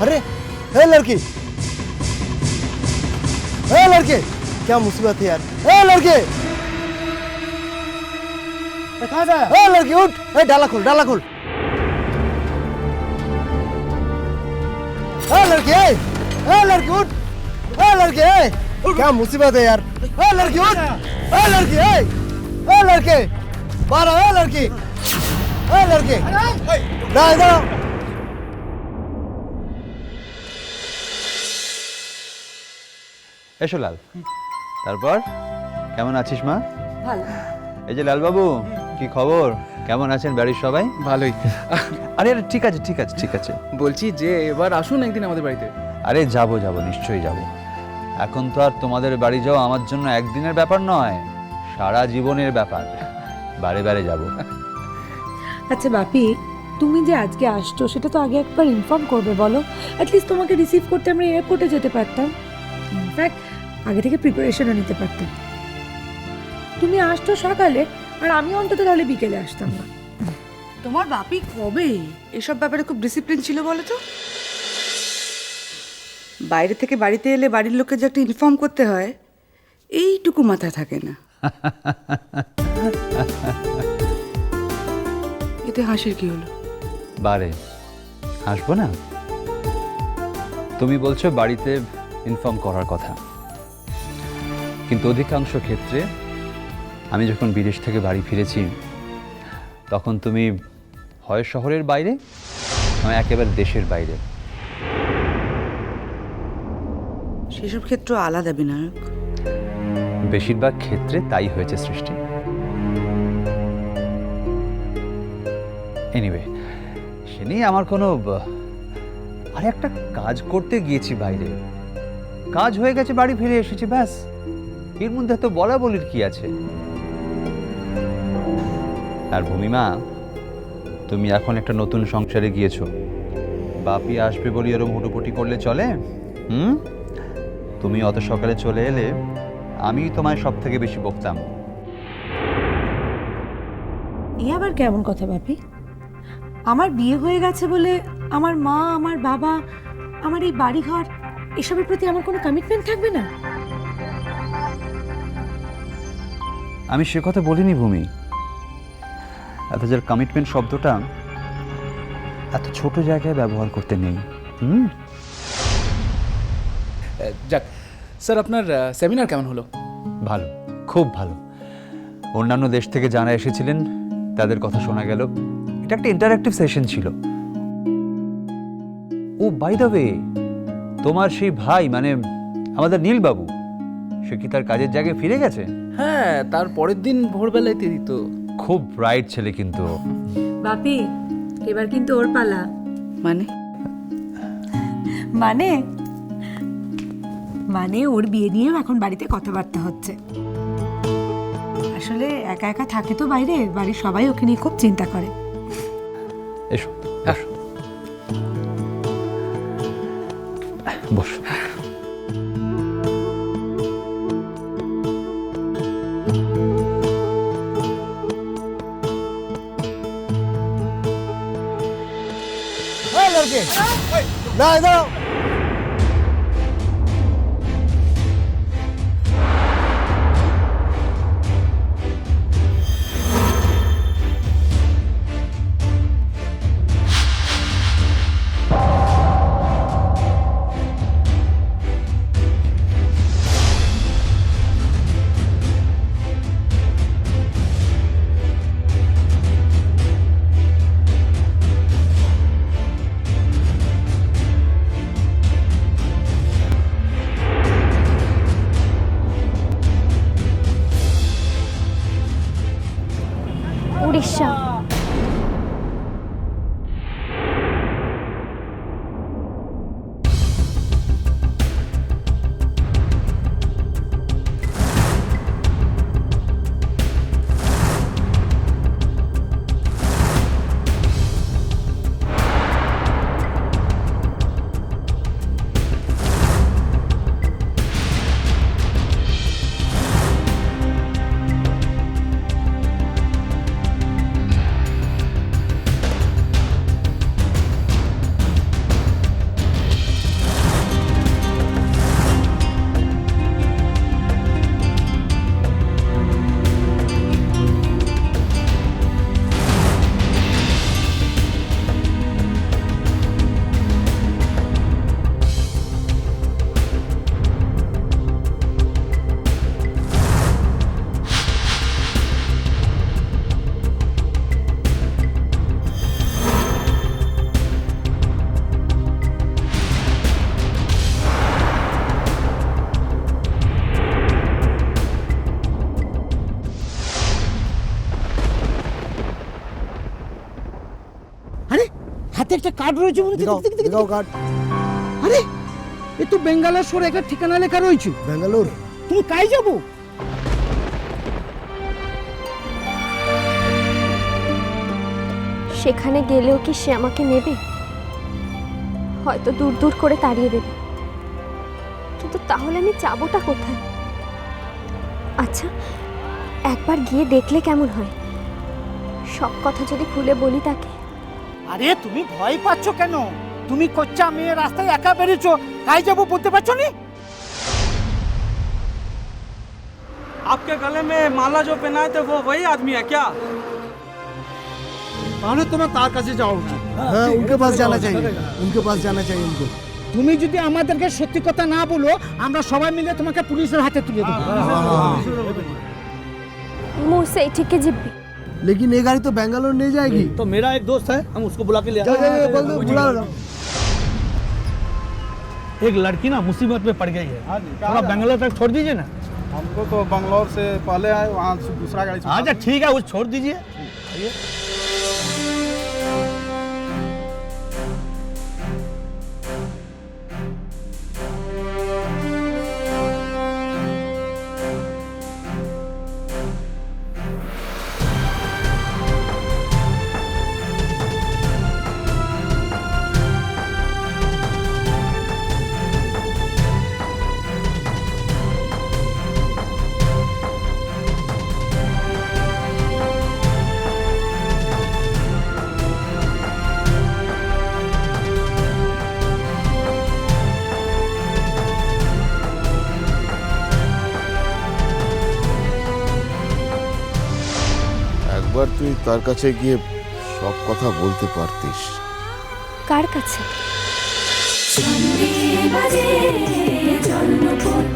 अरे हे लड़की, हे लड़के, क्या मुसीबत है यार। हे लड़के, कहाँ जा? हे लड़की उठ, हे डाला खोल, डाला खोल। हे लड़के, हे लड़की उठ, हे लड़के, क्या मुसीबत है यार। हे लड़की उठ, हे लड़की, हे लड़के, बाहर हे लड़की, हे लड़के, ना इधर। এসো লাল, তারপর কেমন আছিস মা? ভালো। এই যে লাল বাবু, কি খবর? কেমন আছেন বাড়ির সবাই? ভালোই। আরে আরে ঠিক আছে ঠিক আছে ঠিক আছে। বলছি যে এবার আসুন একদিন আমাদের বাড়িতে। আরে যাব যাব নিশ্চয়ই যাব। এখন তো আর তোমাদের বাড়ি যাওয়া আমার জন্য একদিনের ব্যাপার নয়, সারা জীবনের ব্যাপার। বারে বারে যাব। আচ্ছা বাপি, তুমি যে আজকে আসছো সেটা তো আগে একবার ইনফর্ম করবে বলো। অ্যাটলিস্ট তোমাকে রিসিভ করতে আমরা এয়ারপোর্টে যেতে পারতাম। ইনফ্যাক্ট আগে থেকে প্রিপারেশনও নিতে পারতাম। তুমি আসছো সকালে আর আমি অন্তত তাহলে বিকেলে আসতাম না। তোমার বাপি কবে এসব ব্যাপারে খুব ডিসিপ্লিন ছিল বলো তো? বাইরে থেকে বাড়িতে এলে বাড়ির লোককে যে একটা ইনফর্ম করতে হয় এইটুকু মাথায় থাকে না। এতে হাসির কি হলো? বারে হাসবো না? তুমি বলছো বাড়িতে ইনফর্ম করার কথা, কিন্তু অধিকাংশ ক্ষেত্রে আমি যখন বিদেশ থেকে বাড়ি ফিরেছি তখন তুমি হয় শহরের বাইরে নয় একেবারে দেশের বাইরে। সেসব ক্ষেত্র আলাদা বিনায়ক। বেশিরভাগ ক্ষেত্রে তাই হয়েছে সৃষ্টি। এনিওয়ে, সে নিয়ে আমার কোনো আরে একটা কাজ করতে গিয়েছি বাইরে, কাজ হয়ে গেছে, বাড়ি ফিরে এসেছি, ব্যাস। এর মধ্যে তো বলা বলির কি আছে? আর ভূমিমা, তুমি এখন একটা নতুন সংসারে গিয়েছো, বাপি আসবে বলি এরম হুটোপুটি করলে চলে? তুমি অত সকালে চলে এলে আমি তোমায় সব থেকে বেশি বকতাম। এ আবার কেমন কথা বাপি? আমার বিয়ে হয়ে গেছে বলে আমার মা, আমার বাবা, আমার এই বাড়িঘর এসবের প্রতি আমার কোনো কমিটমেন্ট থাকবে না? আমি সে কথা বলিনি ভূমি। অথচ কমিটমেন্ট শব্দটা এত ছোট জায়গায় ব্যবহার করতে নেই। যাক স্যার, আপনার সেমিনার কেমন হলো? ভালো, খুব ভালো। অন্যান্য দেশ থেকে যারা এসেছিলেন তাদের কথা শোনা গেল। এটা একটা ইন্টারঅ্যাক্টিভ সেশন ছিল। ও বাই দ্য ওয়ে, তোমার সেই ভাই মানে আমাদের নীলবাবু, সে কি তার কাজের জায়গায় ফিরে গেছে? হ্যাঁ, তার পরের দিন ভোরবেলায় দিত। খুব ব্রাইট ছেলে কিন্তু। বাপি, এবার কিন্তু ওর পালা। মানে মানে মানে ওর বিয়ে নিয়েও এখন বাড়িতে কথাবার্তা হচ্ছে। আসলে একা একা থাকে তো বাইরে, বাড়ির সবাই ওকে নিয়ে খুব চিন্তা করে। এসো বসো। ए लड़के ना इधर आओ। উড়িষ্যা। আরে হাতে একটা কার্ড রয়েছে মনে হচ্ছে। दिखाओ দেখ, দেখ, দেখ, दिखाओ দেখ। कार्ड। আরে এ তো বেঙ্গালোর একটা ঠিকানা লেখা রয়েছে। बेंगलुरु তুমি কাই যাবো? সেখানে গেলেও কি সে আমাকে নেবে? হয়তো দূর দূর করে তাড়িয়ে দেবে, কিন্তু তাহলে আমি যাবোটা কোথায়? আচ্ছা, একবার গিয়ে দেখলে কেমন হয়? সব কথা যদি খুলে বলি তাকে। আরে তুমি ভয় পাচ্ছ কেন? তুমি কোচ্চা মেয়ে রাস্তায় একা বেরিয়েছো, কাই যাবো বলতে পারছো নি? आपके गले में माला जो पहनाए थे वो वही आदमी है क्या? তাহলে তোমার তার কাছে যাওয়া উচিত। हाँ उनके पास जाना चाहिए, उनके पास जाना चाहिए उनको। তুমি যদি আমাদেরকে সত্যি কথা না বলো, আমরা সবাই মিলে তোমাকে পুলিশের হাতে তুলে দেবো। मुंह से ठीक है जिब्बी। लेकिन ये गाड़ी तो बेंगलुरु नहीं जाएगी। तो मेरा एक दोस्त है, हम उसको बुला के ले जाओ जाओ बोल दो बुला लो। एक लड़की ना मुसीबत में पड़ गई है, थोड़ा बेंगलोर तक छोड़ दीजिए ना। हमको तो बंगलौर से पहले आए, वहाँ से दूसरा गाड़ी से अच्छा ठीक है, वो छोड़ दीजिए। একবার তুই তার কাছে গিয়ে সব কথা বলতে পারতিস। কার কাছে? বাজে জন্মপথ